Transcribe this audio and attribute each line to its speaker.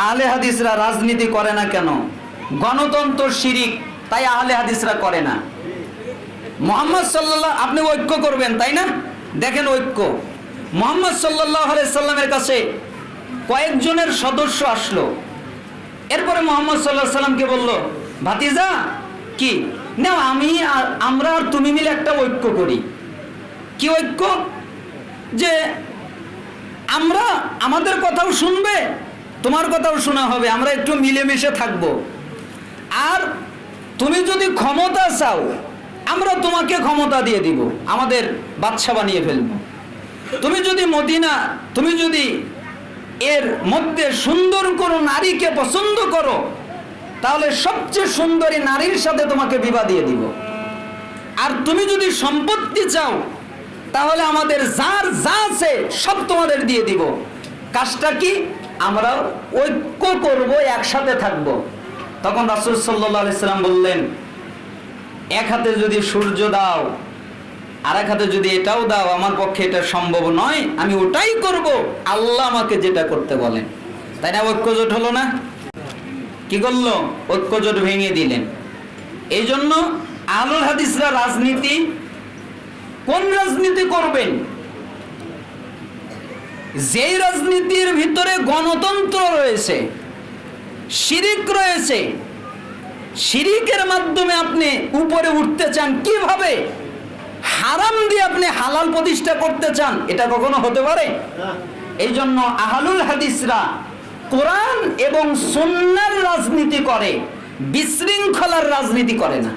Speaker 1: আহলে হাদিসরা রাজনীতি করে না কেন? গণতন্ত্র শিরিক, তাই আহলে হাদিসরা করে না। মুহাম্মদ সাল্লাল্লাহু, আপনি ঐক্য করবেন তাই না? দেখেন ঐক্য, মুহাম্মদ সাল্লাল্লাহু আলাইহি সাল্লামের কাছে কয়েকজনের সদস্য আসলো, এরপরে মুহাম্মদ সাল্লাল্লাহু আলাইহি সাল্লামকে বলল, ভাতিজা কি না আমরা আর তুমি মিলে একটা ঐক্য করি। কি ঐক্য? যে আমরা আমাদের কথাও শুনবে, তোমার কথাও শোনা হবে, আমরা একটু মিলেমিশে থাকবো। আর তুমি যদি ক্ষমতা চাও, আমরা তোমাকে ক্ষমতা দিয়ে দিব, আমাদের বাদশা বানিয়ে ফেলবো। তুমি যদি এর মধ্যে সুন্দর কোনো নারীকে পছন্দ করো, তাহলে সবচেয়ে সুন্দরী নারীর সাথে তোমাকে বিবাহ দিয়ে দিব। আর তুমি যদি সম্পত্তি চাও, তাহলে আমাদের যার যা আছে সব তোমাদের দিয়ে দিব। কাজটা কি? আমরা ঐক্য করব, একসাথে থাকব। তখন রাসূল সাল্লাল্লাহু আলাইহি সাল্লাম বললেন, এক হাতে যদি সূর্য দাও, আর এক হাতে যদি এটাও দাও, আমার পক্ষে এটা সম্ভব নয়, আমি ওটাই করব আল্লাহ আমাকে যেটা করতে বলেন। তাই না? ঐক্যজোট হলো না? কি করলো? ঐক্যজোট ভেঙে দিলেন। এই জন্য আহলুল হাদিসরা রাজনীতি, কোন রাজনীতি করবেন? যেই রাজনীতির ভিতরে গণতন্ত্র রয়েছে, শিরিক রয়েছে, শিরিকের মাধ্যমে আপনি উপরে উঠতে চান, কিভাবে হারাম দিয়ে আপনি হালাল প্রতিষ্ঠা করতে চান, এটা কখনো হতে পারে? এই জন্য আহলুল হাদিসরা কোরআন এবং সুন্নাহর রাজনীতি করে, বিশৃঙ্খলার রাজনীতি করে না।